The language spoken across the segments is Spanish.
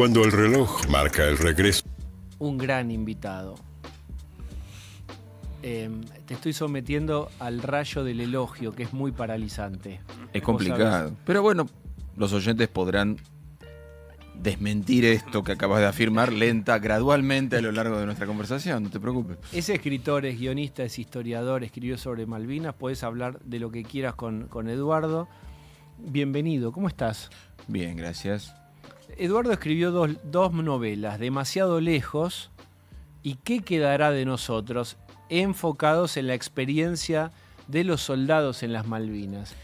Cuando el reloj marca el regreso. Un gran invitado. Te estoy sometiendo al rayo del elogio, que es muy paralizante. Es complicado. Pero bueno, los oyentes podrán desmentir esto que acabas de afirmar gradualmente a lo largo de nuestra conversación, no te preocupes. Es escritor, es guionista, es historiador, escribió sobre Malvinas. Podés hablar de lo que quieras con Eduardo. Bienvenido, ¿cómo estás? Bien, gracias. Eduardo escribió dos novelas, Demasiado lejos y ¿Qué quedará de nosotros?, enfocados en la experiencia de los soldados en las Malvinas.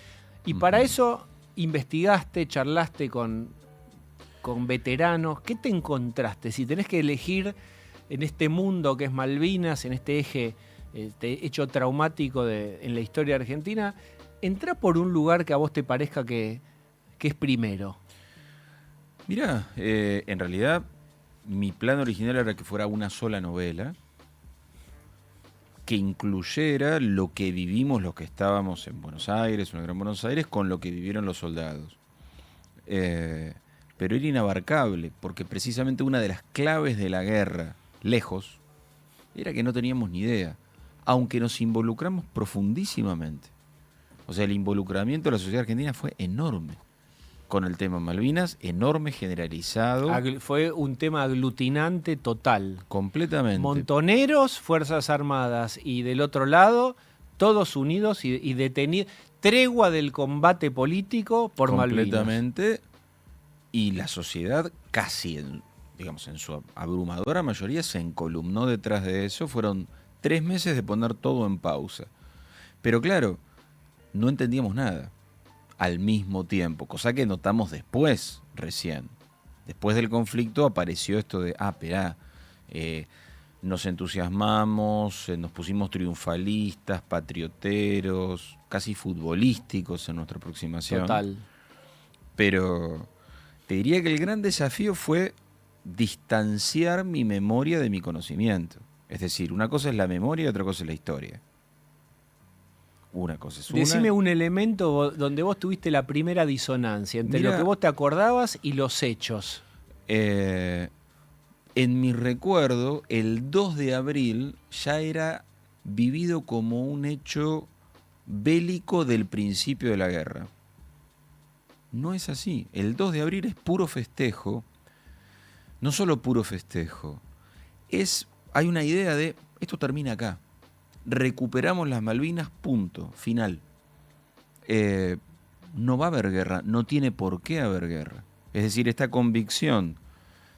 Y para eso investigaste, charlaste con veteranos. ¿Qué te encontraste? Si tenés que elegir en este mundo que es Malvinas, en este eje, este hecho traumático en la historia argentina, entrá por un lugar que a vos te parezca que es primero. Mirá, en realidad mi plan original era que fuera una sola novela, que incluyera lo que vivimos los que estábamos en Buenos Aires, en el Gran Buenos Aires, con lo que vivieron los soldados. Pero era inabarcable, porque precisamente una de las claves de la guerra, lejos, era que no teníamos ni idea, aunque nos involucramos profundísimamente. O sea, el involucramiento de la sociedad argentina fue enorme con el tema Malvinas, enorme, generalizado. Fue un tema aglutinante total. Completamente. Montoneros, Fuerzas Armadas y del otro lado, todos unidos y detenidos. Tregua del combate político por Malvinas. Completamente. Y la sociedad casi, en su abrumadora mayoría, se encolumnó detrás de eso. Fueron 3 meses de poner todo en pausa. Pero claro, no entendíamos nada al mismo tiempo, cosa que notamos después, recién. Después del conflicto apareció esto de, nos entusiasmamos, nos pusimos triunfalistas, patrioteros, casi futbolísticos en nuestra aproximación. Total. Pero te diría que el gran desafío fue distanciar mi memoria de mi conocimiento. Es decir, una cosa es la memoria y otra cosa es la historia. Una cosa es una. Decime un elemento donde vos tuviste la primera disonancia entre lo que vos te acordabas y los hechos. En mi recuerdo, el 2 de abril ya era vivido como un hecho bélico del principio de la guerra. No es así. El 2 de abril es puro festejo. No solo puro festejo. Hay una idea de, esto termina acá. Recuperamos las Malvinas, punto, final. No va a haber guerra, no tiene por qué haber guerra. Es decir, esta convicción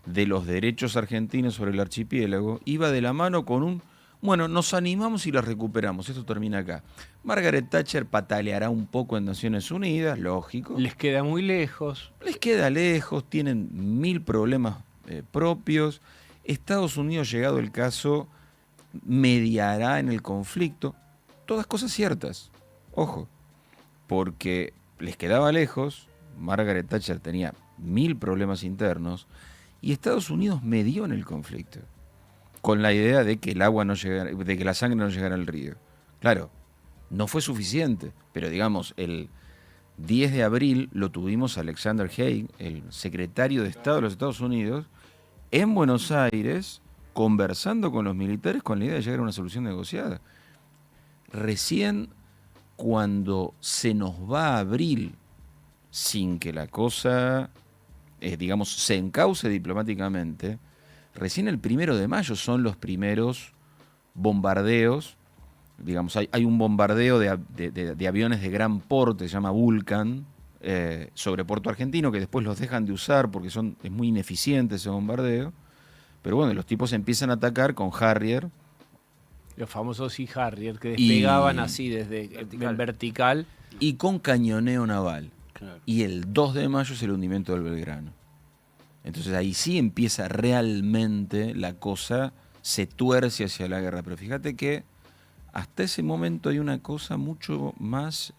de los derechos argentinos sobre el archipiélago iba de la mano con nos animamos y las recuperamos, esto termina acá. Margaret Thatcher pataleará un poco en Naciones Unidas, lógico. Les queda muy lejos. Les queda lejos, tienen 1000 problemas propios. Estados Unidos, llegado el caso, mediará en el conflicto. Todas cosas ciertas, ojo, porque les quedaba lejos. Margaret Thatcher tenía 1000 problemas internos y Estados Unidos medió en el conflicto con la idea de que de que la sangre no llegara al río. Claro, no fue suficiente, pero digamos, el 10 de abril lo tuvimos a Alexander Haig, el secretario de Estado de los Estados Unidos, en Buenos Aires, conversando con los militares con la idea de llegar a una solución negociada. Recién cuando se nos va a abril, sin que la cosa, se encauce diplomáticamente, recién el 1 de mayo son los primeros bombardeos. Hay un bombardeo de aviones de gran porte, se llama Vulcan, sobre Puerto Argentino, que después los dejan de usar porque es muy ineficiente ese bombardeo. Pero bueno, los tipos empiezan a atacar con Harrier. Los famosos Sea Harrier que despegaban así desde vertical. Y con cañoneo naval. Claro. Y el 2 de mayo es el hundimiento del Belgrano. Entonces ahí sí empieza realmente la cosa, se tuerce hacia la guerra. Pero fíjate que hasta ese momento hay una cosa mucho más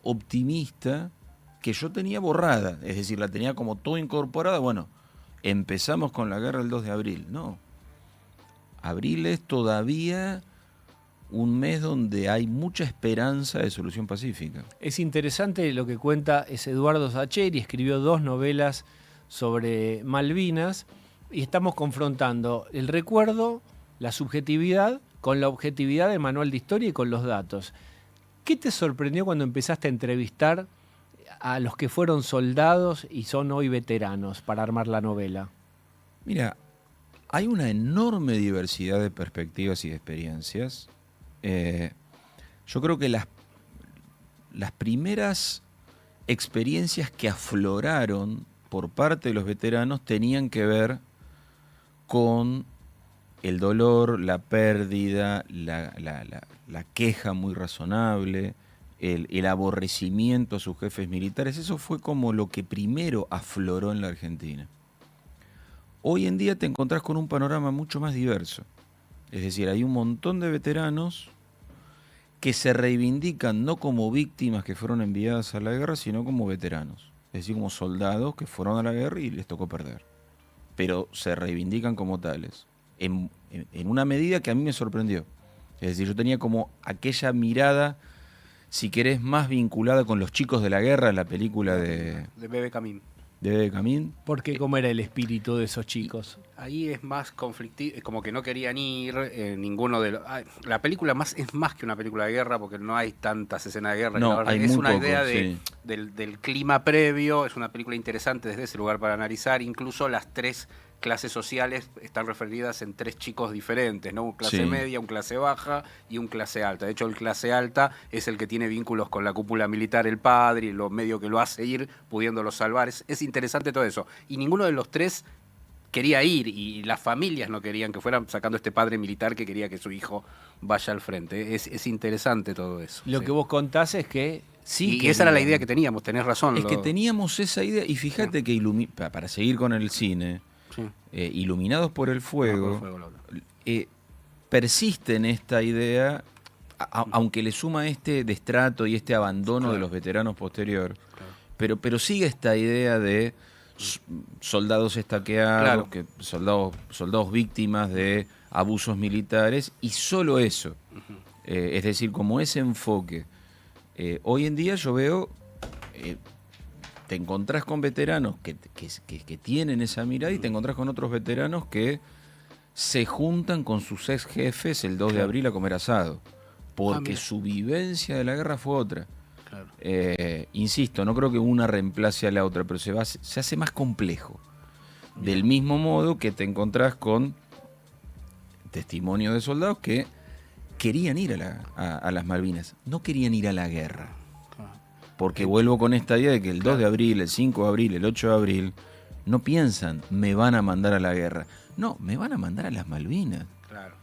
optimista que yo tenía borrada. Es decir, la tenía como todo incorporada. Bueno, empezamos con la guerra el 2 de abril. No. Abril es todavía un mes donde hay mucha esperanza de solución pacífica. Es interesante lo que cuenta Eduardo Sacheri, escribió 2 novelas sobre Malvinas y estamos confrontando el recuerdo, la subjetividad, con la objetividad del manual de historia y con los datos. ¿Qué te sorprendió cuando empezaste a entrevistar a los que fueron soldados y son hoy veteranos para armar la novela? Mira, hay una enorme diversidad de perspectivas y de experiencias. Yo creo que las primeras experiencias que afloraron por parte de los veteranos tenían que ver con el dolor, la pérdida, la queja muy razonable, el aborrecimiento a sus jefes militares. Eso fue como lo que primero afloró en la Argentina. Hoy en día te encontrás con un panorama mucho más diverso. Es decir, hay un montón de veteranos que se reivindican no como víctimas que fueron enviadas a la guerra, sino como veteranos. Es decir, como soldados que fueron a la guerra y les tocó perder. Pero se reivindican como tales. En una medida que a mí me sorprendió. Es decir, yo tenía como aquella mirada, si querés, más vinculada con los chicos de la guerra, la película de Bebe Camín. de Bebe Camín. Porque ¿cómo era el espíritu de esos chicos? Ahí es más conflictivo, como que no querían ir, ninguno de los... La película es más que una película de guerra, porque no hay tantas escenas de guerra. No, la verdad, hay es muy una poco, idea sí. del clima previo, es una película interesante desde ese lugar para analizar. Incluso las tres clases sociales están referidas en tres chicos diferentes, ¿no? Un clase Sí. media, un clase baja y un clase alta. De hecho, el clase alta es el que tiene vínculos con la cúpula militar, el padre, y lo medio que lo hace ir, pudiéndolo salvar. Es interesante todo eso. Y ninguno de los tres quería ir, y las familias no querían que fueran, sacando este padre militar que quería que su hijo vaya al frente. Es interesante todo eso. Lo sí. que vos contás es que sí. Y esa era la querían. idea que teníamos, tenés razón. Es que teníamos esa idea, y fíjate que para seguir con el cine, Sí. Iluminados por el Fuego, persiste en esta idea, aunque le suma este destrato y este abandono Claro. de los veteranos posterior, Claro. pero sigue esta idea de soldados estaqueados, Claro. soldados víctimas de abusos militares, y solo eso. Es decir, como ese enfoque. Hoy en día yo veo, te encontrás con veteranos que tienen esa mirada, y te encontrás con otros veteranos que se juntan con sus ex jefes el 2 de abril a comer asado, porque mira. su vivencia de la guerra fue otra. Claro. Insisto, no creo que una reemplace a la otra, pero se hace más complejo. Del mismo modo que te encontrás con testimonios de soldados que querían ir a las Malvinas, no querían ir a la guerra. Porque vuelvo con esta idea de que el 2 de abril, el 5 de abril, el 8 de abril, no piensan, me van a mandar a la guerra. No, me van a mandar a las Malvinas. Claro.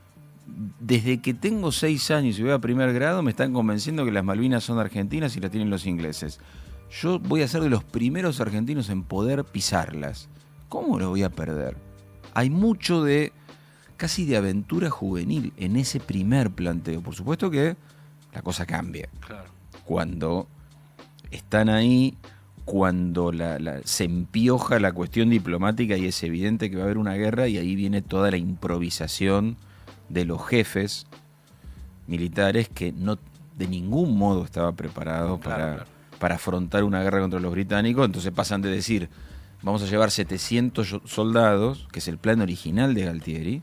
Desde que tengo 6 años y voy a primer grado, me están convenciendo que las Malvinas son argentinas y las tienen los ingleses. Yo voy a ser de los primeros argentinos en poder pisarlas. ¿Cómo lo voy a perder? Hay mucho casi de aventura juvenil en ese primer planteo. Por supuesto que la cosa cambia. Claro. Cuando están ahí, cuando se empioja la cuestión diplomática y es evidente que va a haber una guerra, y ahí viene toda la improvisación de los jefes militares que no de ningún modo estaba preparado para afrontar una guerra contra los británicos. Entonces pasan de decir, vamos a llevar 700 soldados, que es el plan original de Galtieri,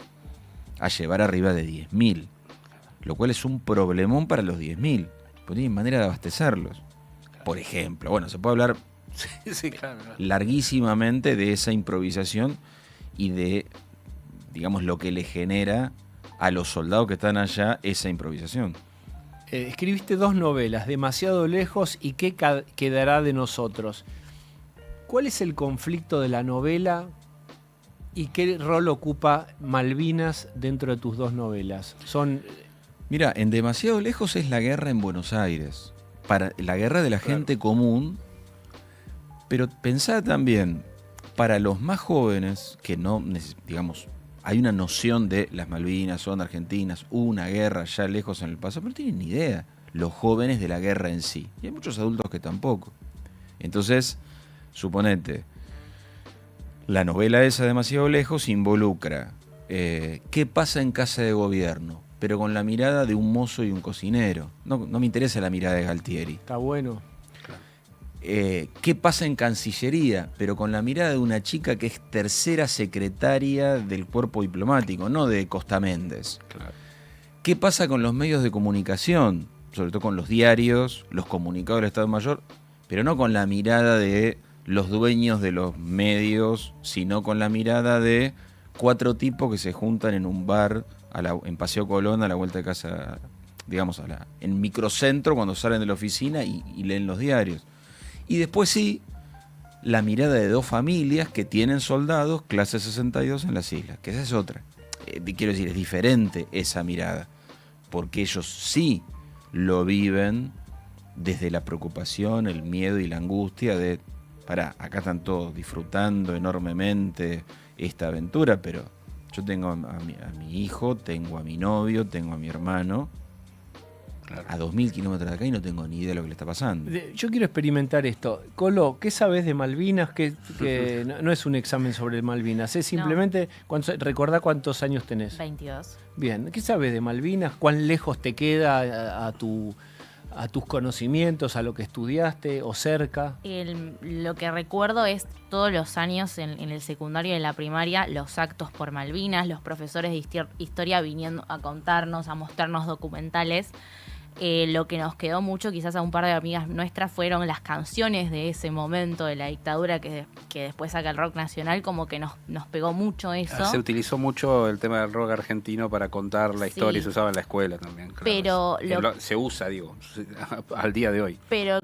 a llevar arriba de 10.000, lo cual es un problemón para los 10.000, porque no tienen manera de abastecerlos. Por ejemplo, bueno, se puede hablar Sí, claro. larguísimamente de esa improvisación y de, digamos, lo que le genera a los soldados que están allá esa improvisación. Escribiste 2 novelas, Demasiado lejos y ¿Qué quedará de nosotros? ¿Cuál es el conflicto de la novela y qué rol ocupa Malvinas dentro de tus 2 novelas? Mira, en Demasiado lejos es la guerra en Buenos Aires, para la guerra de la gente común, pero pensá también, para los más jóvenes, que no, digamos, hay una noción de las Malvinas son argentinas, hubo una guerra ya lejos en el pasado, pero no tienen ni idea los jóvenes de la guerra en sí. Y hay muchos adultos que tampoco. Entonces, suponete, la novela esa Demasiado lejos involucra qué pasa en casa de gobierno, pero con la mirada de un mozo y un cocinero. No me interesa la mirada de Galtieri. Está bueno. qué pasa en Cancillería, pero con la mirada de una chica que es tercera secretaria del cuerpo diplomático, no de Costa Méndez. Claro. ¿Qué pasa con los medios de comunicación? Sobre todo con los diarios, los comunicados del Estado Mayor, pero no con la mirada de los dueños de los medios, sino con la mirada de 4 tipos que se juntan en un bar en Paseo Colón a la vuelta de casa, digamos, en microcentro cuando salen de la oficina y leen los diarios. Y después sí, la mirada de 2 familias que tienen soldados clase 62 en las islas, que esa es otra. Quiero decir, es diferente esa mirada, porque ellos sí lo viven desde la preocupación, el miedo y la angustia de, acá están todos disfrutando enormemente esta aventura, pero yo tengo a mi hijo, tengo a mi novio, tengo a mi hermano, claro, a 2000 kilómetros de acá y no tengo ni idea de lo que le está pasando. Yo quiero experimentar esto. Colo, ¿qué sabes de Malvinas? Que no es un examen sobre Malvinas, es simplemente, recordá cuántos años tenés. 22. Bien, ¿qué sabes de Malvinas? ¿Cuán lejos te queda a tus conocimientos, a lo que estudiaste o cerca? Lo que recuerdo es todos los años en el secundario y en la primaria, los actos por Malvinas, los profesores de historia viniendo a contarnos, a mostrarnos documentales. Lo que nos quedó mucho, quizás a un par de amigas nuestras, fueron las canciones de ese momento de la dictadura que después saca el rock nacional, como que nos pegó mucho eso. Se utilizó mucho el tema del rock argentino para contar la historia y se usaba en la escuela también. Claro. Pero se usa, al día de hoy. Pero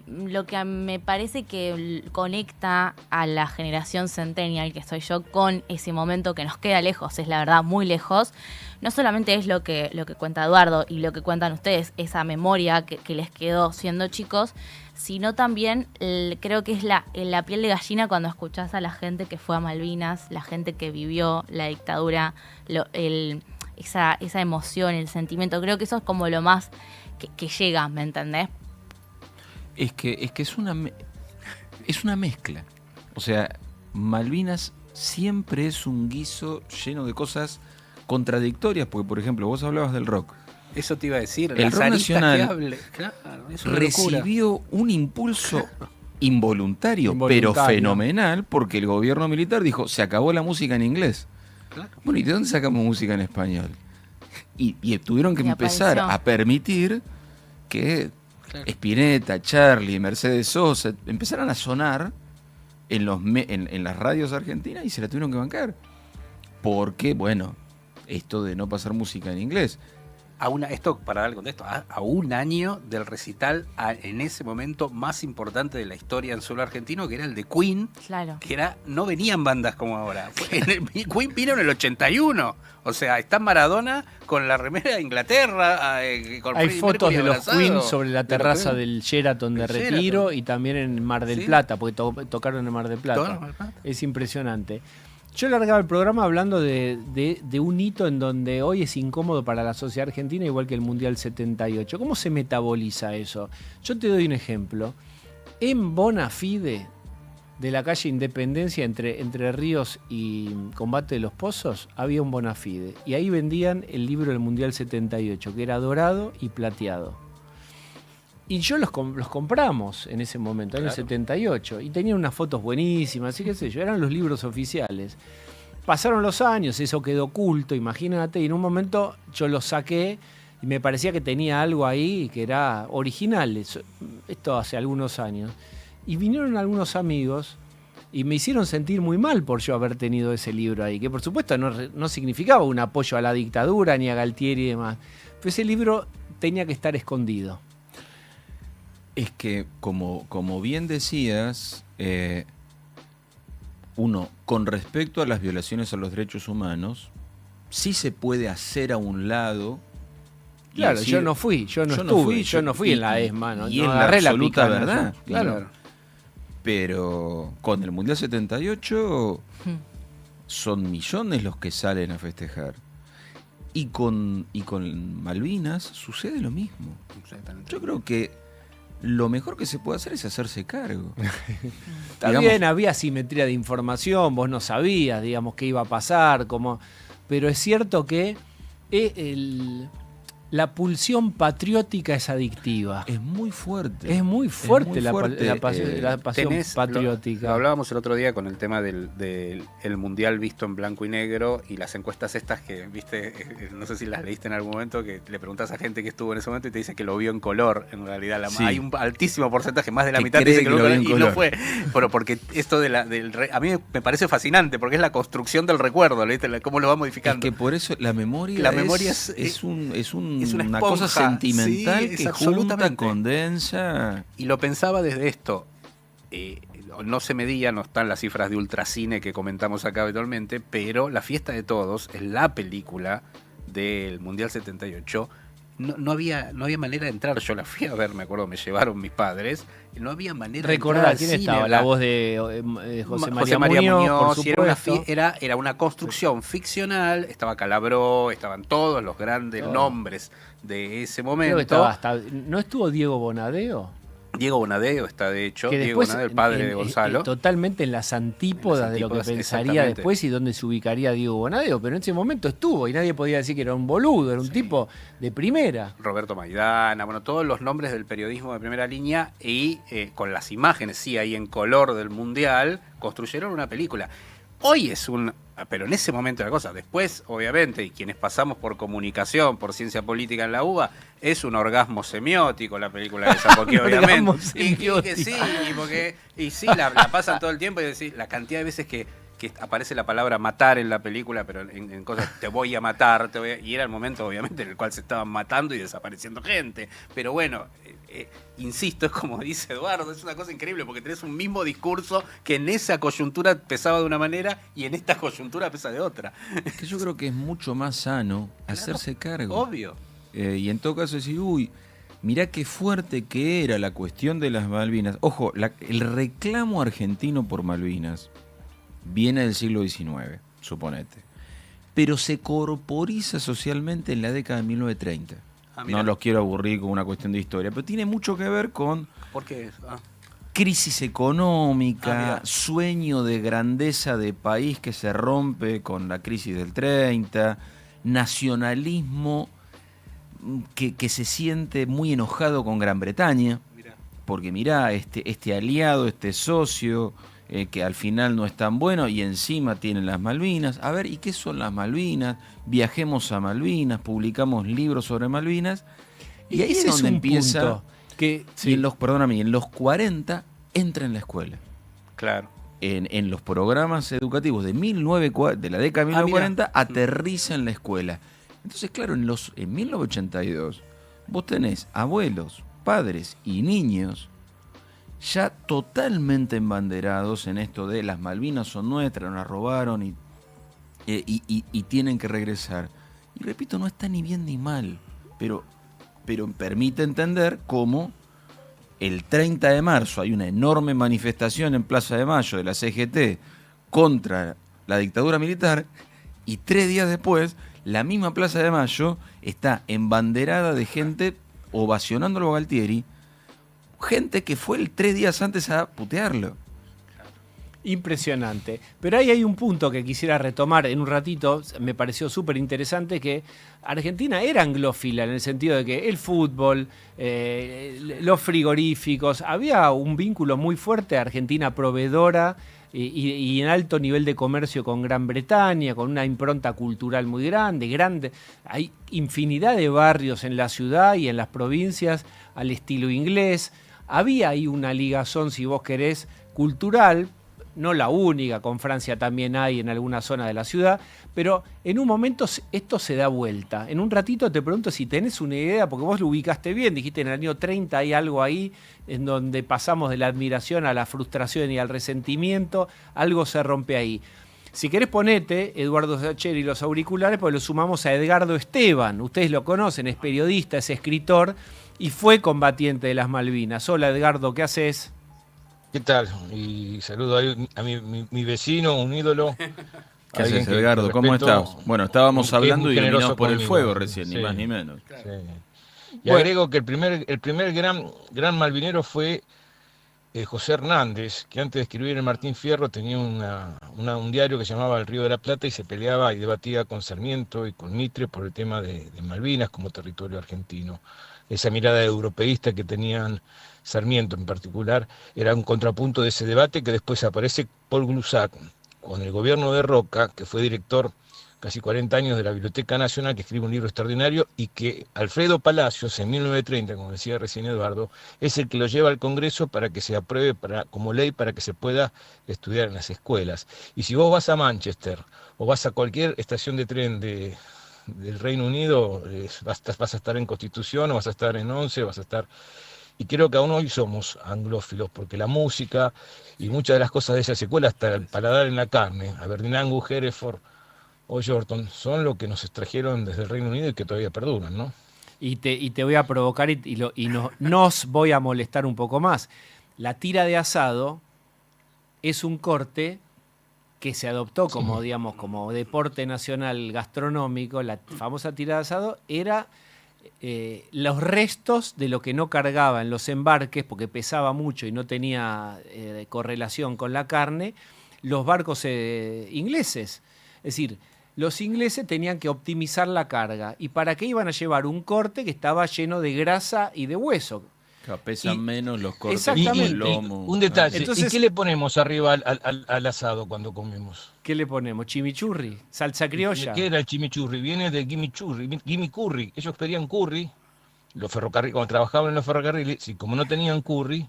lo que me parece que conecta a la generación centennial, que soy yo, con ese momento que nos queda lejos, es la verdad muy lejos, no solamente es lo que cuenta Eduardo y lo que cuentan ustedes, esa memoria que les quedó siendo chicos, sino también creo que es la piel de gallina cuando escuchás a la gente que fue a Malvinas, la gente que vivió la dictadura, esa emoción, el sentimiento. Creo que eso es como lo más que llega, ¿me entendés? Es que es una mezcla. O sea, Malvinas siempre es un guiso lleno de cosas contradictorias, porque por ejemplo, vos hablabas del rock. Eso te iba a decir. El rock nacional recibió un impulso involuntario, pero fenomenal, porque el gobierno militar dijo, se acabó la música en inglés. Claro. Bueno, ¿y de dónde sacamos música en español? Y tuvieron que empezar a permitir que Spinetta, Charlie, Mercedes Sosa empezaron a sonar en las radios argentinas y se la tuvieron que bancar. Porque, bueno, esto de no pasar música en inglés. Esto, para dar el contexto, a un año del recital en ese momento más importante de la historia en suelo argentino, que era el de Queen, claro, que no venían bandas como ahora. Queen vino en el 81. O sea, está Maradona con la remera de Inglaterra. Hay fotos de los Queen sobre la terraza del Sheraton de Retiro y también en Mar del Plata, porque tocaron en Mar del Plata. Es impresionante. Yo largaba el programa hablando de un hito en donde hoy es incómodo para la sociedad argentina, igual que el Mundial 78. ¿Cómo se metaboliza eso? Yo te doy un ejemplo. En Bonafide, de la calle Independencia entre Ríos y Combate de los Pozos, había un Bonafide. Y ahí vendían el libro del Mundial 78, que era dorado y plateado. Y yo los compramos en ese momento, en el 78, y tenían unas fotos buenísimas, así que sé yo, eran los libros oficiales. Pasaron los años, eso quedó oculto, imagínate, y en un momento yo los saqué y me parecía que tenía algo ahí que era original, esto hace algunos años. Y vinieron algunos amigos y me hicieron sentir muy mal por yo haber tenido ese libro ahí, que por supuesto no significaba un apoyo a la dictadura ni a Galtieri y demás, pero ese libro tenía que estar escondido. Es que, como bien decías, uno, con respecto a las violaciones a los derechos humanos, sí se puede hacer a un lado. Claro, decir, yo no fui en la ESMA, ¿no? Y no en la absoluta picana, verdad. Claro. Pero con el Mundial 78 son millones los que salen a festejar. Y con Malvinas sucede lo mismo. Yo creo que lo mejor que se puede hacer es hacerse cargo. También había asimetría de información, vos no sabías, digamos, qué iba a pasar, pero es cierto que La pulsión patriótica es adictiva. Es muy fuerte. Es muy fuerte, muy fuerte. la pasión patriótica. Lo hablábamos el otro día con el tema del el mundial visto en blanco y negro y las encuestas estas que, viste, no sé si las leíste en algún momento, que le preguntás a gente que estuvo en ese momento y te dice que lo vio en color. En realidad Sí. hay un altísimo porcentaje, más de la Que mitad cree dice que lo vio en color y no fue. color. Pero porque esto a mí me parece fascinante, porque es la construcción del recuerdo, ¿viste? Cómo lo va Es modificando. que por eso la memoria, es una esponja, cosa sentimental sí, es que junta, absolutamente. condensa. Y lo pensaba desde esto. No se medía, no están las cifras de Ultracine que comentamos acá habitualmente, pero La Fiesta de Todos es la película del Mundial 78. No había manera de entrar. Yo la fui a ver, me acuerdo, me llevaron mis padres. No había manera de entrar Recordá, al ¿quién cine. estaba? La voz de José María Muñoz, por y era supuesto. era una construcción ficcional. Estaba Calabró, estaban todos los grandes nombres de ese Creo momento. que estaba hasta, ¿no estuvo Diego Bonadeo? Diego Bonadeo está, de hecho, Que Diego después, Bonadeo, el padre de Gonzalo. totalmente en las antípodas de lo que antípodas, pensaría exactamente. después y dónde se ubicaría Diego Bonadeo, pero en ese momento estuvo y nadie podía decir que era un boludo, era un tipo de primera. Roberto Maidana, bueno, todos los nombres del periodismo de primera línea y con las imágenes, sí, ahí en color del Mundial, construyeron una película. Hoy es pero en ese momento la cosa, después, obviamente, y quienes pasamos por comunicación, por ciencia política en la UBA, es un orgasmo semiótico la película esa, porque Un obviamente. orgasmo Y que sí, la pasan todo el tiempo y decís, la cantidad de veces que aparece la palabra matar en la película, pero en cosas, te voy a matar, y era el momento, obviamente, en el cual se estaban matando y desapareciendo gente. Pero bueno, insisto, es como dice Eduardo, es una cosa increíble, porque tenés un mismo discurso que en esa coyuntura pesaba de una manera y en esta coyuntura pesa de otra. Que yo creo que es mucho más sano hacerse cargo. Obvio. Y en todo caso decir, uy, mirá qué fuerte que era la cuestión de las Malvinas. Ojo, el reclamo argentino por Malvinas viene del siglo XIX, suponete. Pero se corporiza socialmente en la década de 1930. Mirá. No los quiero aburrir con una cuestión de historia, pero tiene mucho que ver con ¿Por qué? crisis económica, Mirá. sueño de grandeza de país que se rompe con la crisis del 30, nacionalismo que se siente muy enojado con Gran Bretaña, porque mirá, este aliado, este socio, que al final no es tan bueno y encima tienen las Malvinas. A ver, ¿y qué son las Malvinas? Viajemos a Malvinas, publicamos libros sobre Malvinas. Y ahí ese es donde un empieza. punto que, sí. Y en los 40 entra en la escuela. Claro. En los programas educativos de la década de 1940 aterriza en la escuela. Entonces, claro, en 1982 vos tenés abuelos, padres y niños ya totalmente embanderados en esto de las Malvinas son nuestras, nos las robaron y tienen que regresar. Y repito, no está ni bien ni mal, pero permite entender cómo el 30 de marzo hay una enorme manifestación en Plaza de Mayo de la CGT contra la dictadura militar y 3 días después la misma Plaza de Mayo está embanderada de gente ovacionándolo a Galtieri, gente que fue 3 días antes a putearlo. Impresionante. Pero ahí hay un punto que quisiera retomar en un ratito, me pareció súper interesante, que Argentina era anglófila en el sentido de que el fútbol, los frigoríficos, había un vínculo muy fuerte, Argentina proveedora y en alto nivel de comercio con Gran Bretaña, con una impronta cultural muy grande. Hay infinidad de barrios en la ciudad y en las provincias al estilo inglés. Había ahí una ligazón, si vos querés, cultural, no la única, con Francia también hay en alguna zona de la ciudad, pero en un momento esto se da vuelta. En un ratito te pregunto si tenés una idea, porque vos lo ubicaste bien, dijiste en el año 30 hay algo ahí en donde pasamos de la admiración a la frustración y al resentimiento, algo se rompe ahí. Si querés ponete, Eduardo Sacheri, los auriculares, pues lo sumamos a Edgardo Esteban, ustedes lo conocen, es periodista, es escritor y fue combatiente de las Malvinas. Hola Edgardo, ¿qué haces? ¿Qué tal? Y saludo a mi vecino, un ídolo. ¿Qué alguien haces, que Edgardo? ¿Cómo respeto, estás? Bueno, estábamos que es muy hablando y generoso iluminados por el conmigo. fuego recién, Sí, ni más ni menos. sí. Y agrego que el primer gran malvinero fue José Hernández, que antes de escribir en Martín Fierro tenía un diario que se llamaba El Río de la Plata y se peleaba y debatía con Sarmiento y con Mitre por el tema de Malvinas como territorio argentino. Esa mirada europeísta que tenían Sarmiento en particular era un contrapunto de ese debate, que después aparece Paul Glusac con el gobierno de Roca, que fue director casi 40 años de la Biblioteca Nacional, que escribe un libro extraordinario, y que Alfredo Palacios, en 1930, como decía recién Eduardo, es el que lo lleva al Congreso para que se apruebe como ley para que se pueda estudiar en las escuelas. Y si vos vas a Manchester o vas a cualquier estación de tren del Reino Unido, vas a estar en Constitución, o vas a estar en Once, vas a estar... Y creo que aún hoy somos anglófilos, porque la música y muchas de las cosas de esa escuela, hasta el paladar en la carne, Aberdeen, Hereford o Yorkton, son lo que nos extrajeron desde el Reino Unido y que todavía perduran, ¿no? Y te voy a provocar nos voy a molestar un poco más. La tira de asado es un corte que se adoptó como, digamos, como deporte nacional gastronómico. La famosa tira de asado era los restos de lo que no cargaba en los embarques, porque pesaba mucho y no tenía correlación con la carne, los barcos ingleses. Es decir, los ingleses tenían que optimizar la carga. ¿Y para qué iban a llevar un corte que estaba lleno de grasa y de hueso? Pesan menos los cortes Exactamente. con el lomo. Un detalle, Entonces, ¿y qué le ponemos arriba al asado cuando comemos? ¿Qué le ponemos? ¿Chimichurri? ¿Salsa criolla? ¿Qué era el chimichurri? Viene de gimme curry. Ellos pedían curry, los ferrocarriles, cuando trabajaban en los ferrocarriles, y como no tenían curry,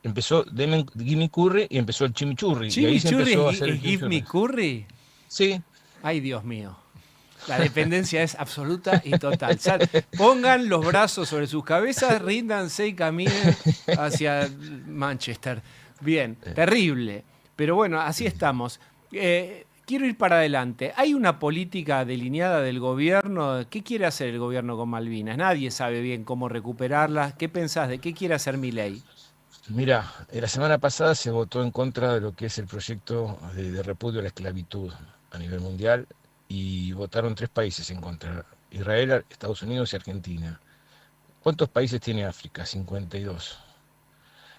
empezó gimme curry y empezó el chimichurri. Y ahí se empezó a hacer el give me curry? Sí. Ay, Dios mío. La dependencia es absoluta y total. Pongan los brazos sobre sus cabezas, ríndanse y caminen hacia Manchester. Bien, terrible. Pero bueno, así estamos. Quiero ir para adelante. ¿Hay una política delineada del gobierno? ¿Qué quiere hacer el gobierno con Malvinas? Nadie sabe bien cómo recuperarlas. ¿Qué pensás de qué quiere hacer Milei? Mira, la semana pasada se votó en contra de lo que es el proyecto de repudio a la esclavitud a nivel mundial, y votaron 3 países en contra: Israel, Estados Unidos y Argentina. ¿Cuántos países tiene África? 52.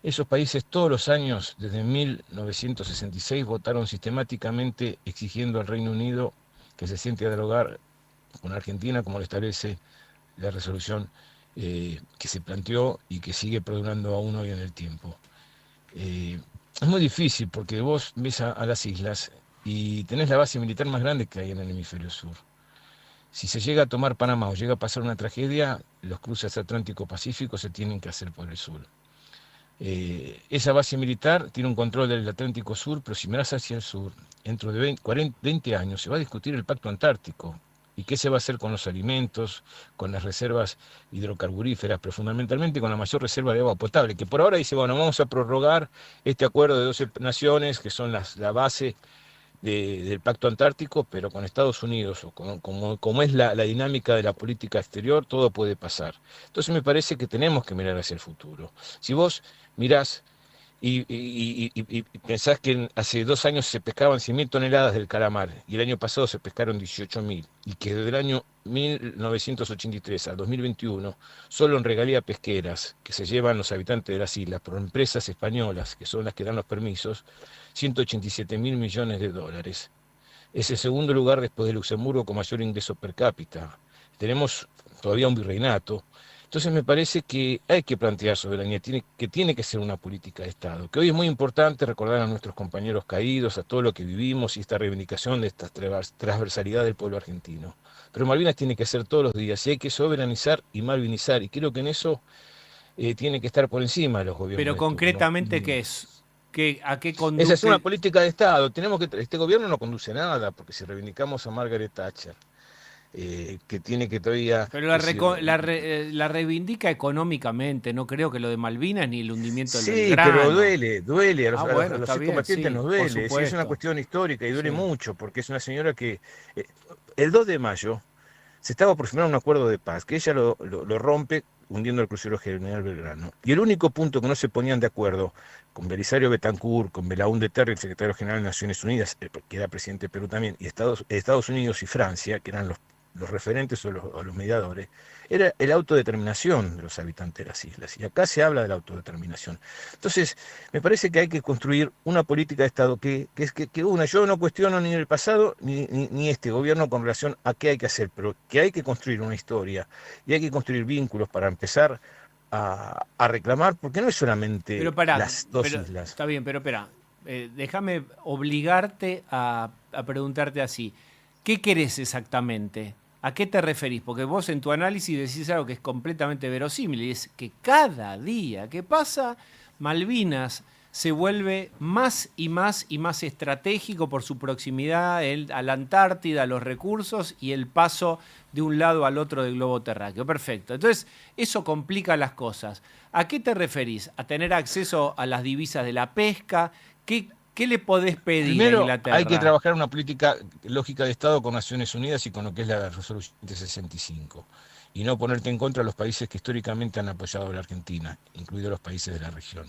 Esos países todos los años, desde 1966, votaron sistemáticamente exigiendo al Reino Unido que se siente a dialogar con Argentina, como lo establece la resolución que se planteó y que sigue perdurando aún hoy en el tiempo. Es muy difícil porque vos ves a las islas y tenés la base militar más grande que hay en el hemisferio sur. Si se llega a tomar Panamá o llega a pasar una tragedia, los cruces Atlántico-Pacífico se tienen que hacer por el sur. Esa base militar tiene un control del Atlántico Sur, pero si miras hacia el sur, dentro de 20 años se va a discutir el Pacto Antártico. ¿Y qué se va a hacer con los alimentos, con las reservas hidrocarburíferas, pero fundamentalmente con la mayor reserva de agua potable? Que por ahora dice, bueno, vamos a prorrogar este acuerdo de 12 naciones, que son la base del Pacto Antártico, pero con Estados Unidos, o como es la dinámica de la política exterior, todo puede pasar. Entonces me parece que tenemos que mirar hacia el futuro. Si vos mirás y pensás que hace 2 años se pescaban 100.000 toneladas del calamar, y el año pasado se pescaron 18.000, y que desde el año 1983 al 2021, solo en regalías pesqueras que se llevan los habitantes de las islas por empresas españolas, que son las que dan los permisos, 187.000 millones de dólares. Es el segundo lugar después de Luxemburgo con mayor ingreso per cápita. Tenemos todavía un virreinato. Entonces me parece que hay que plantear soberanía, que tiene que ser una política de Estado, que hoy es muy importante recordar a nuestros compañeros caídos, a todo lo que vivimos y esta reivindicación de esta transversalidad del pueblo argentino. Pero Malvinas tiene que ser todos los días y hay que soberanizar y malvinizar, y creo que en eso tiene que estar por encima de los gobiernos. Pero concretamente, ¿qué es? ¿A qué conduce? Esa es una política de Estado. Este gobierno no conduce nada, porque si reivindicamos a Margaret Thatcher, que tiene que todavía... Pero la reivindica económicamente, no creo que lo de Malvinas ni el hundimiento del grano. Sí, pero duele, a los excombatientes nos duele, sí, es una cuestión histórica y duele mucho, porque es una señora que el 2 de mayo se estaba por firmar un acuerdo de paz, que ella lo rompe hundiendo el crucero General Belgrano. Y el único punto que no se ponían de acuerdo con Belisario Betancur, con Belaúnde Terry, el secretario general de Naciones Unidas, que era presidente de Perú también, y Estados Unidos y Francia, que eran los referentes o los mediadores, era la autodeterminación de los habitantes de las islas. Y acá se habla de la autodeterminación. Entonces, me parece que hay que construir una política de Estado que yo no cuestiono ni el pasado ni este gobierno con relación a qué hay que hacer, pero que hay que construir una historia y hay que construir vínculos para empezar a reclamar, porque no es solamente las dos islas. Está bien, pero espera, déjame obligarte a preguntarte así. ¿Qué querés exactamente? ¿A qué te referís? Porque vos en tu análisis decís algo que es completamente verosímil, y es que cada día que pasa, Malvinas se vuelve más y más y más estratégico por su proximidad a la Antártida, a los recursos y el paso de un lado al otro del globo terráqueo. Perfecto. Entonces, eso complica las cosas. ¿A qué te referís? ¿A tener acceso a las divisas de la pesca? ¿Qué le podés pedir Primero, a Inglaterra? hay que trabajar una política lógica de Estado con Naciones Unidas y con lo que es la resolución de 65. Y no ponerte en contra de los países que históricamente han apoyado a la Argentina, incluidos los países de la región.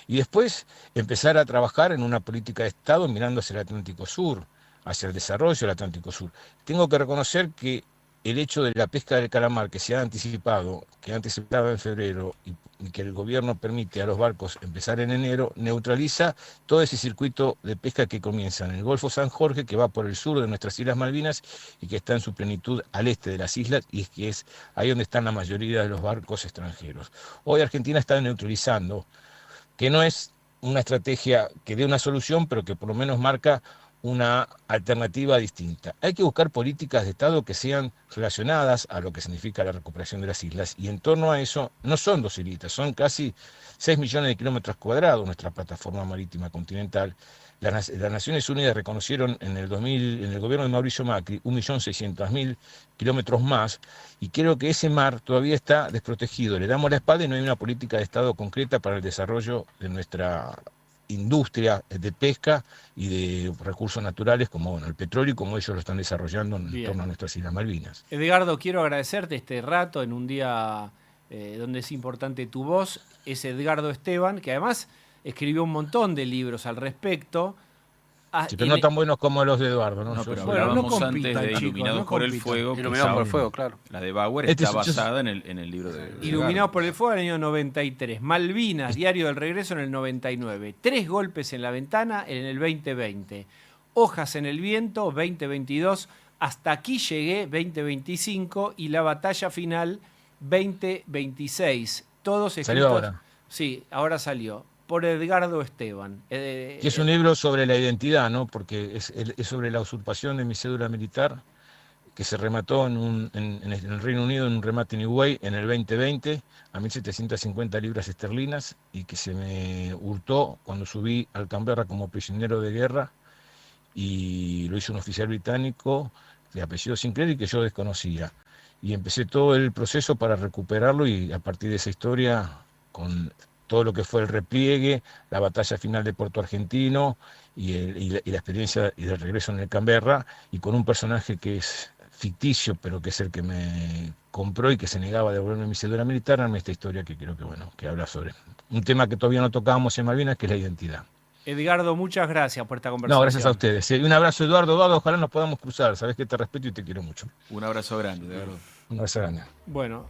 Y después empezar a trabajar en una política de Estado mirando hacia el Atlántico Sur, hacia el desarrollo del Atlántico Sur. Tengo que reconocer que el hecho de la pesca del calamar que se ha anticipado, que antes se estaba en febrero y que el gobierno permite a los barcos empezar en enero, neutraliza todo ese circuito de pesca que comienza en el Golfo San Jorge, que va por el sur de nuestras Islas Malvinas y que está en su plenitud al este de las islas, y es que es ahí donde están la mayoría de los barcos extranjeros. Hoy Argentina está neutralizando, que no es una estrategia que dé una solución, pero que por lo menos marca una alternativa distinta. Hay que buscar políticas de Estado que sean relacionadas a lo que significa la recuperación de las islas, y en torno a eso no son 2 islitas, son casi 6 millones de kilómetros cuadrados nuestra plataforma marítima continental. Las Naciones Unidas reconocieron en el 2000, en el gobierno de Mauricio Macri, 1.600.000 kilómetros más, y creo que ese mar todavía está desprotegido. Le damos la espalda y no hay una política de Estado concreta para el desarrollo de nuestra industria de pesca y de recursos naturales como el petróleo, y como ellos lo están desarrollando en torno a nuestras Islas Malvinas. Edgardo, quiero agradecerte este rato en un día donde es importante tu voz. Es Edgardo Esteban, que además escribió un montón de libros al respecto. Sí, pero no tan buenos como los de Eduardo, ¿no? No, pero Bueno, hablábamos no antes compitan, de chicos, Iluminados no por el compitan. Fuego. Iluminados por el Fuego, claro. La de Bauer está basada en el libro de Iluminados por el Fuego en el año 93. Malvinas, Diario del Regreso en el 99. 3 golpes en la ventana en el 2020. Hojas en el viento, 2022. Hasta aquí llegué, 2025. Y la batalla final, 2026. Todos escritos. ¿Salió ahora? Sí, ahora salió. Por Edgardo Esteban. Que es un libro sobre la identidad, ¿no? Porque es sobre la usurpación de mi cédula militar, que se remató en el Reino Unido en un remate en Higüey en el 2020 a 1.750 libras esterlinas, y que se me hurtó cuando subí al Canberra como prisionero de guerra, y lo hizo un oficial británico de apellido Sinclair y que yo desconocía. Y empecé todo el proceso para recuperarlo, y a partir de esa historia, con todo lo que fue el repliegue, la batalla final de Puerto Argentino y la experiencia y del regreso en el Canberra, y con un personaje que es ficticio, pero que es el que me compró y que se negaba a devolverme mi cédula militar, armé esta historia que creo que habla sobre un tema que todavía no tocábamos en Malvinas, que es la identidad. Edgardo, muchas gracias por esta conversación. No, gracias a ustedes. Y un abrazo, Eduardo. Ojalá nos podamos cruzar. Sabés que te respeto y te quiero mucho. Un abrazo grande, de verdad. Un abrazo grande. Bueno,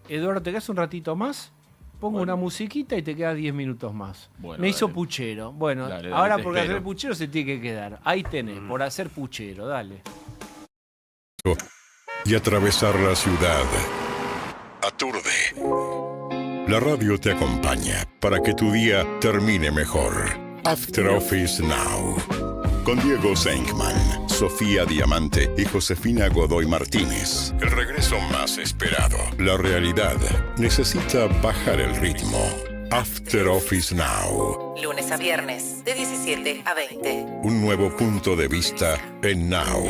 Eduardo, ¿te quedas un ratito más? Pongo una musiquita y te quedas 10 minutos más. Bueno, Me hizo dale. puchero. Bueno, Dale, ahora te porque espero. hacer puchero se tiene que quedar. Ahí tenés, por hacer puchero, dale. Y atravesar la ciudad aturde. La radio te acompaña para que tu día termine mejor. After Office Now. Con Diego Senkman, Sofía Diamante y Josefina Godoy Martínez. El regreso más esperado. La realidad necesita bajar el ritmo. After Office Now. Lunes a viernes, de 17 a 20. Un nuevo punto de vista en Now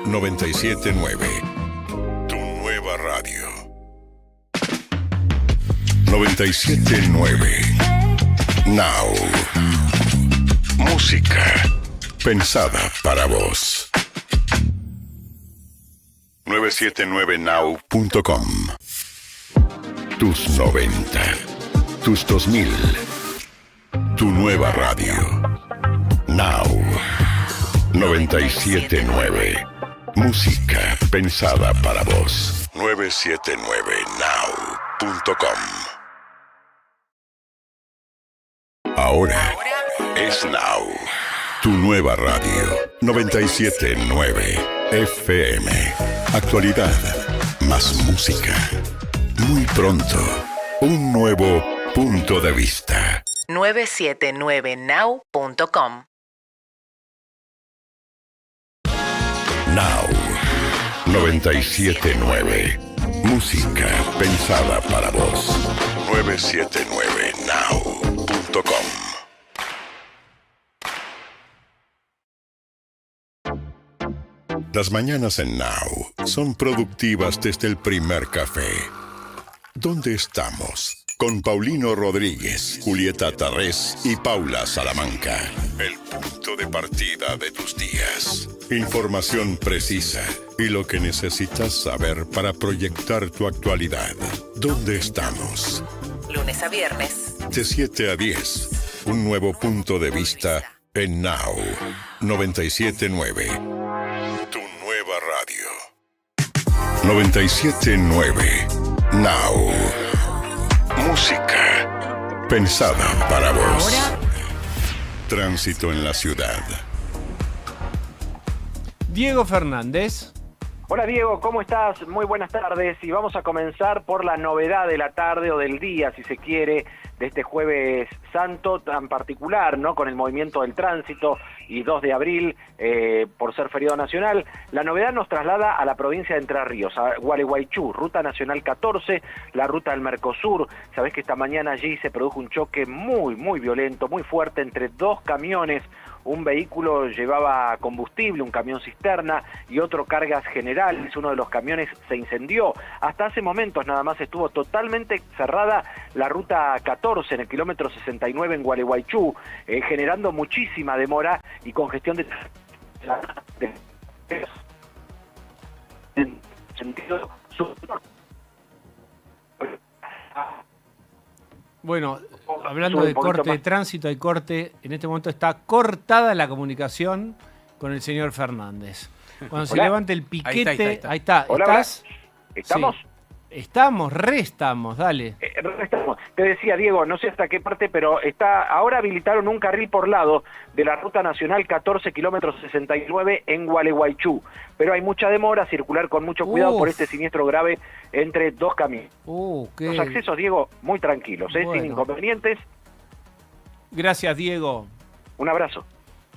97.9. Tu nueva radio. 97.9. Now. Música pensada para vos. 979now.com. Tus 90. Tus 2000. Tu nueva radio. Now 97.9. Música pensada para vos. 979now.com. Ahora es Now. Tu nueva radio. 979 FM. Actualidad más música. Muy pronto, un nuevo punto de vista. 979now.com. Now 979. Música pensada para vos. 979now.com. Las mañanas en Now son productivas desde el primer café. ¿Dónde estamos? Con Paulino Rodríguez, Julieta Tarrés y Paula Salamanca. El punto de partida de tus días. Información precisa y lo que necesitas saber para proyectar tu actualidad. ¿Dónde estamos? Lunes a viernes. De 7 a 10. Un nuevo punto de vista en Now 979. Tu nueva radio. 979 Now. Música pensada para vos. Tránsito en la ciudad. Diego Fernández. Hola Diego, ¿cómo estás? Muy buenas tardes y vamos a comenzar por la novedad de la tarde o del día, si se quiere, de este jueves santo tan particular, ¿no? Con el movimiento del tránsito y 2 de abril, por ser feriado nacional. La novedad nos traslada a la provincia de Entre Ríos, a Gualeguaychú, ruta nacional 14, la ruta del Mercosur. Sabés que esta mañana allí se produjo un choque muy violento, muy fuerte entre dos camiones. Un vehículo llevaba combustible, un camión cisterna, y otro cargas generales. Uno de los camiones se incendió. Hasta hace momentos nada más estuvo totalmente cerrada la ruta 14 en el kilómetro 69 en Gualeguaychú, generando muchísima demora y congestión de en sentido sur. Bueno, hablando de corte de tránsito, hay corte. En este momento está cortada la comunicación con el señor Fernández. Cuando se levante el piquete, ahí está. Hola, ¿Estás? ¿Estamos? Sí. Estamos, dale. Estamos. Te decía, Diego, no sé hasta qué parte, pero ahora habilitaron un carril por lado de la ruta nacional 14 kilómetros 69 en Gualeguaychú. Pero hay mucha demora, circular con mucho cuidado por este siniestro grave entre dos caminos. Los accesos, Diego, muy tranquilos, sin inconvenientes. Gracias, Diego. Un abrazo.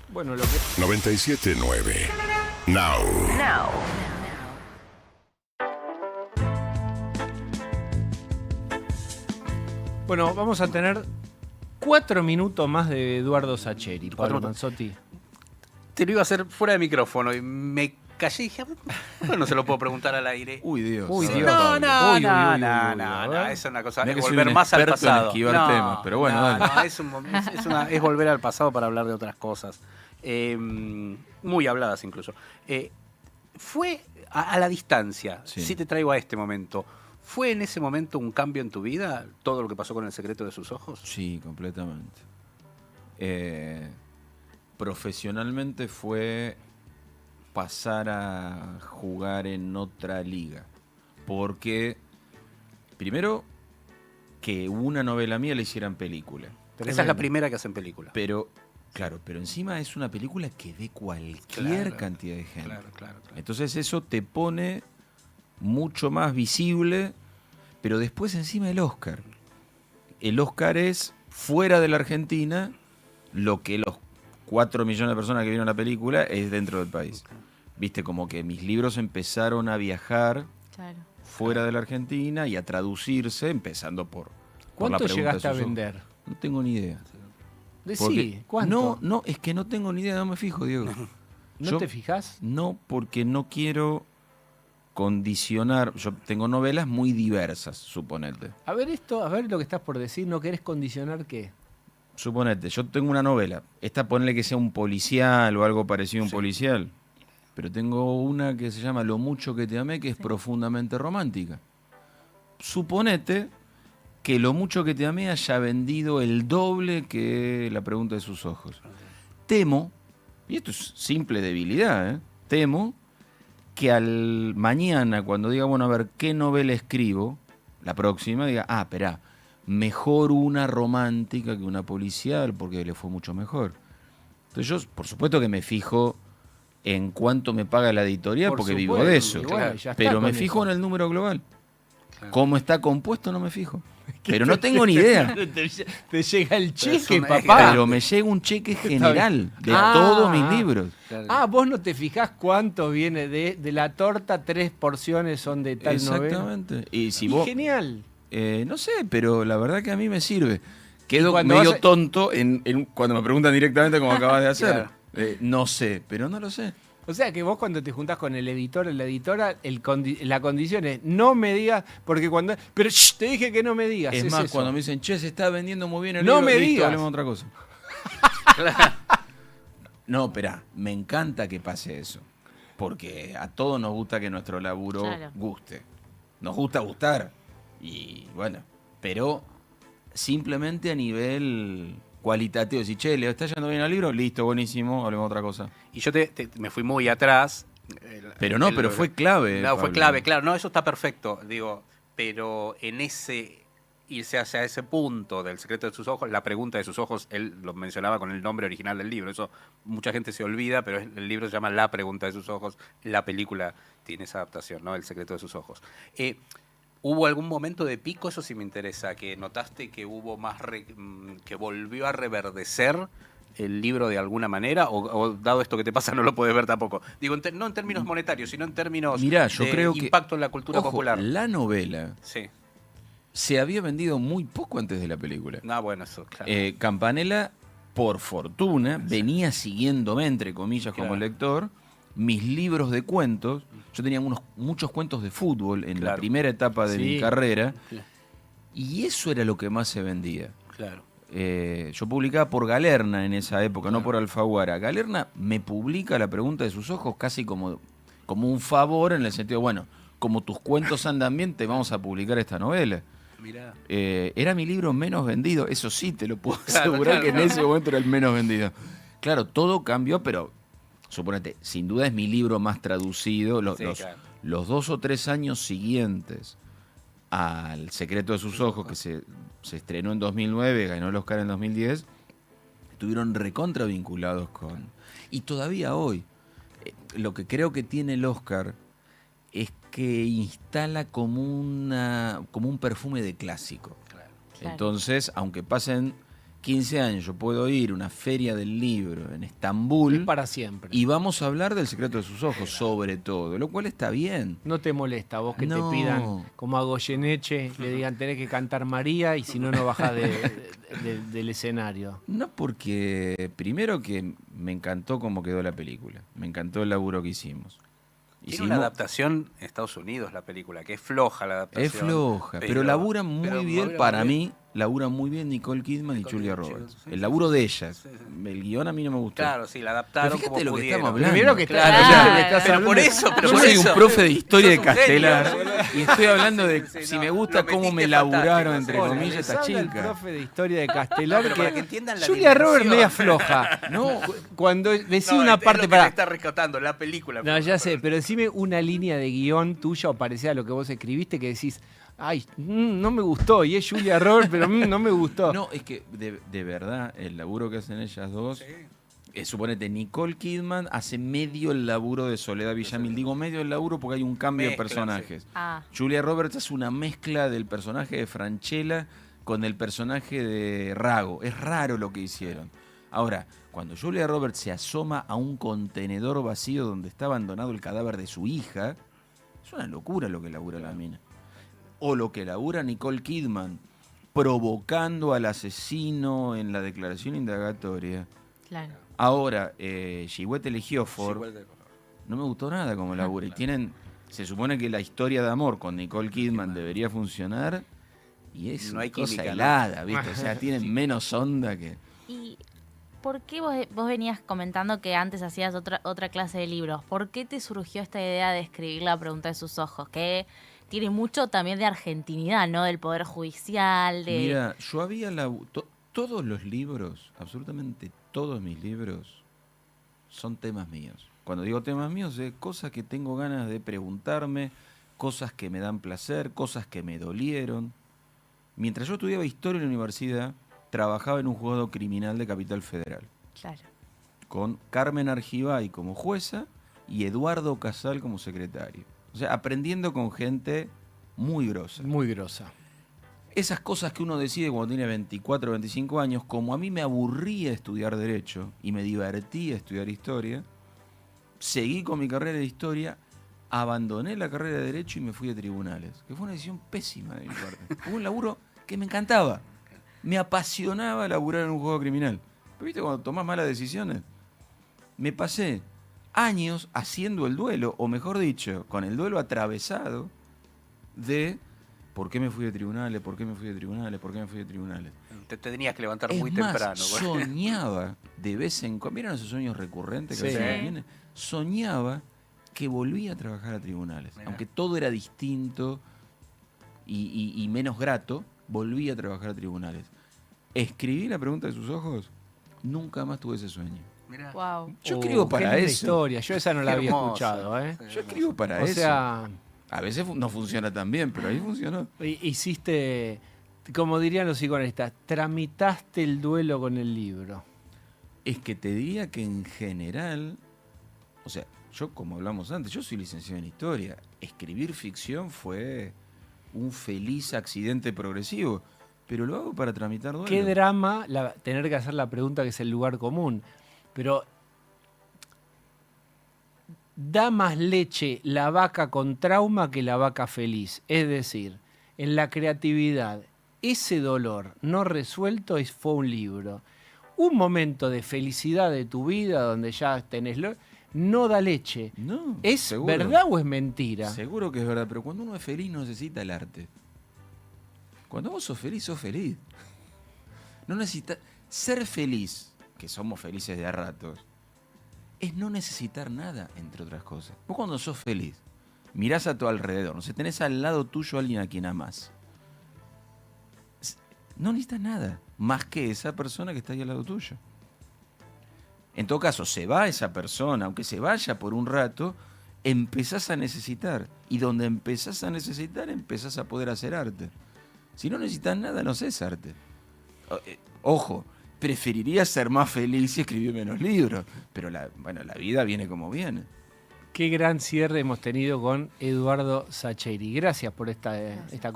Bueno, 979 Now. Bueno, vamos a tener 4 minutos más de Eduardo Sacheri. Pablo Manzotti. Te lo iba a hacer fuera de micrófono y me callé y dije, ¿por no se lo puedo preguntar al aire? Uy, Dios. Uy, Dios. No, es una cosa, es volver más al pasado. Temas, pero bueno, dale. Es volver al pasado para hablar de otras cosas. Muy habladas incluso. Fue a la distancia, si te traigo a este momento. ¿Fue en ese momento un cambio en tu vida, todo lo que pasó con El secreto de sus ojos? Sí, completamente. Profesionalmente fue pasar a jugar en otra liga. Porque, primero, que una novela mía la hicieran película. Pero esa es la primera que hacen película. Pero, claro, pero encima es una película que ve cualquier cantidad de gente. Claro. Entonces eso te pone mucho más visible, pero después encima el Oscar. El Oscar es fuera de la Argentina lo que los 4 millones de personas que vieron la película es dentro del país. Viste, como que mis libros empezaron a viajar fuera de la Argentina y a traducirse, empezando por la ¿Cuánto pregunta llegaste a de sus ojos. vender? No tengo ni idea. Decí, ¿cuánto? No, es que no tengo ni idea, no me fijo, Diego. ¿No te fijas? No, porque no quiero condicionar. Yo tengo novelas muy diversas, suponete. A ver lo que estás por decir. ¿No querés condicionar qué? Suponete, yo tengo una novela. Esta ponle que sea un policial o algo parecido a un policial. Pero tengo una que se llama Lo mucho que te amé, que es profundamente romántica. Suponete que Lo mucho que te amé haya vendido el doble que La pregunta de sus ojos. Temo, y esto es simple debilidad, temo que al mañana, cuando diga, bueno, a ver, ¿qué novela escribo? La próxima, diga, esperá, mejor una romántica que una policial, porque le fue mucho mejor. Entonces yo, por supuesto que me fijo en cuánto me paga la editorial, Por porque supuesto, vivo de eso. bueno, ya está Pero me con fijo eso. en el número global. Cómo está compuesto no me fijo. Pero no tengo ni idea. Te llega el cheque, una- papá. Pero me llega un cheque general de Ah. todos mis libros. Vos no te fijás cuánto viene de la torta, 3 porciones son de tal novela. Exactamente. Y si Y vos... genial. no sé, pero la verdad que a mí me sirve. Quedo cuando medio vas a- tonto cuando me preguntan directamente cómo acabas de hacer. Claro. No sé, pero no lo sé. O sea que vos cuando te juntás con el editor o la editora, la condición es no me digas, porque cuando... Pero te dije que no me digas. Es más, eso. cuando me dicen, che, se está vendiendo muy bien el No libro, me listo, digas. hablemos de otra cosa. No, esperá, me encanta que pase eso. Porque a todos nos gusta que nuestro laburo Claro. guste. Nos gusta gustar. Y bueno, pero simplemente a nivel cualitativo. Si, che, ¿le está yendo bien al libro? Listo, buenísimo, hablemos de otra cosa. Y yo me fui muy atrás. Pero no, pero fue clave. No, fue Pablo. clave, claro. No, eso está perfecto, digo. Pero en irse hacia ese punto del secreto de sus ojos, la pregunta de sus ojos, él lo mencionaba con el nombre original del libro. Eso mucha gente se olvida, pero el libro se llama La pregunta de sus ojos. La película tiene esa adaptación, ¿no? El secreto de sus ojos. ¿Hubo algún momento de pico? Eso sí me interesa, que notaste que hubo más que volvió a reverdecer el libro de alguna manera, o dado esto que te pasa no lo puedes ver tampoco. Digo, no en términos monetarios, sino en términos Mirá, yo de creo que impacto en la cultura ojo, popular. la novela Sí. se había vendido muy poco antes de la película. No, bueno, eso, claro. Campanella, por fortuna, venía siguiéndome, entre comillas, como Claro. lector, mis libros de cuentos. Yo tenía muchos cuentos de fútbol en la Claro. primera etapa de Sí. mi carrera, Claro. y eso era lo que más se vendía. Claro. Yo publicaba por Galerna en esa época, no por Alfaguara. Galerna me publica La pregunta de sus ojos casi como un favor, en el sentido, bueno, como tus cuentos andan bien, te vamos a publicar esta novela. Mirá. Era mi libro menos vendido, eso sí, te lo puedo Claro, asegurar claro. que en ese momento era el menos vendido. Claro, todo cambió, pero suponete, sin duda es mi libro más traducido. Sí, claro. Los 2 o 3 años siguientes al Secreto de sus ojos, que se estrenó en 2009, ganó el Oscar en 2010, estuvieron recontra vinculados con... Y todavía hoy, lo que creo que tiene el Oscar es que instala como un perfume de clásico. Claro. Claro. Entonces, aunque pasen 15 años, yo puedo ir a una feria del libro en Es Estambul para siempre. y vamos a hablar del Secreto de sus ojos, sobre todo, lo cual está bien. No te molesta vos que No. te pidan, como a Goyeneche, le digan tenés que cantar María y si no, no bajás del escenario. No porque, primero que me encantó cómo quedó la película, me encantó el laburo que hicimos. Tiene una adaptación en Estados Unidos la película, que es floja la adaptación. Es floja, pero laburan muy bien, labura para muy bien. mí, laburan muy bien Nicole Kidman y Nicole Julia Kidman, Roberts. sí, El sí, laburo sí, de ellas. sí, sí. El guión a mí no me gustó. Claro, sí, la adaptaron Pero fíjate como lo que pudieron. estamos hablando. Primero que Claro. claro, que estás Pero hablando- por eso, pero Yo por soy eso. un profe de historia de Sos un genio, Castelar boludo. y estoy hablando de Sí, si no, me gusta lo cómo me metiste laburaron, fantástico, entre sí. comillas, Les esta habla el chica. profe de historia de Castelar Pero para que entiendan la Julia Roberts dimensión. media floja. No, Cuando decís No, una es parte lo que para le está rescatando la película. No, ya sé, pero decime una línea de guión tuya o parecida a lo que vos escribiste que decís, ay, no me gustó, y es Julia Roberts, pero no me gustó. no, es que de verdad el laburo que hacen ellas dos, suponete, Nicole Kidman hace medio el laburo de Soledad Villamil. Digo medio el laburo porque hay un cambio de Mezclan, personajes. Ah, Julia Roberts hace una mezcla del personaje de Franchella con el personaje de Rago. Es raro lo que hicieron. Ahora, cuando Julia Roberts se asoma a un contenedor vacío donde está abandonado el cadáver de su hija, es una locura lo que labura la mina. O lo que labura Nicole Kidman, provocando al asesino en la declaración indagatoria. claro. Ahora, Chihuete Ejiofor, no me gustó nada como labura. Y se supone que la historia de amor con Nicole Kidman debería funcionar y es No una hay cosa química, ¿no? helada, ¿viste? O sea, tienen menos onda que... ¿Y por qué vos venías comentando que antes hacías otra clase de libros? ¿Por qué te surgió esta idea de escribir La pregunta de sus ojos? Que tiene mucho también de argentinidad, ¿no? Del poder judicial, de... Mira, yo había... todos los libros, absolutamente todos mis libros, son temas míos. Cuando digo temas míos, es cosas que tengo ganas de preguntarme, cosas que me dan placer, cosas que me dolieron. Mientras yo estudiaba historia en la universidad, trabajaba en un juzgado criminal de Capital Federal. Claro. Con Carmen Argibay como jueza y Eduardo Casal como secretario. O sea, aprendiendo con gente muy grosa. Muy grosa. Esas cosas que uno decide cuando tiene 24 o 25 años, como a mí me aburría estudiar Derecho y me divertía estudiar Historia, seguí con mi carrera de Historia, abandoné la carrera de Derecho y me fui a tribunales, que fue una decisión pésima de mi parte. Fue un laburo que me encantaba. Me apasionaba laburar en un juego criminal. Pero viste, cuando tomás malas decisiones, me pasé años haciendo el duelo, o mejor dicho, con el duelo atravesado de ¿por qué me fui de tribunales? ¿Por qué me fui de tribunales? ¿Por qué me fui de tribunales? Te tenías que levantar Es muy más, temprano. soñaba de vez en cuando, ¿vieron esos sueños recurrentes que Sí. a veces me vienen? Soñaba que volvía a trabajar a tribunales. Mirá. Aunque todo era distinto y menos grato, volví a trabajar a tribunales. Escribí La pregunta de sus ojos, nunca más tuve ese sueño. Mirá. Wow. Yo escribo Qué para linda eso. historia. Yo esa no la Qué había hermosa. escuchado, ¿eh? Yo escribo para O eso. sea, A veces no funciona tan bien, pero ahí funcionó. hiciste, como dirían los psicoanalistas, tramitaste el duelo con el libro. Es que te diría que en general, o sea, yo como hablamos antes, yo soy licenciado en Historia. Escribir ficción fue un feliz accidente progresivo, pero lo hago para tramitar duelo. Qué drama tener que hacer la pregunta que es el lugar común. Pero da más leche la vaca con trauma que la vaca feliz. Es decir, en la creatividad, ese dolor no resuelto fue un libro. Un momento de felicidad de tu vida donde ya tenés no da leche. No, ¿Es seguro. verdad o es mentira? Seguro que es verdad, pero cuando uno es feliz no necesita el arte. Cuando vos sos feliz, sos feliz. No necesitas... Ser feliz, que somos felices de a ratos, es no necesitar nada, entre otras cosas. Vos cuando sos feliz, mirás a tu alrededor, no sé, tenés al lado tuyo a alguien a quien amás. No necesitas nada, más que esa persona que está ahí al lado tuyo. En todo caso, se va esa persona, aunque se vaya por un rato, empezás a necesitar. Y donde empezás a necesitar, empezás a poder hacer arte. Si no necesitas nada, no haces arte. Ojo, preferiría ser más feliz y escribir menos libros. Pero la vida viene como viene. Qué gran cierre hemos tenido con Eduardo Sacheri. Gracias por esta conversación.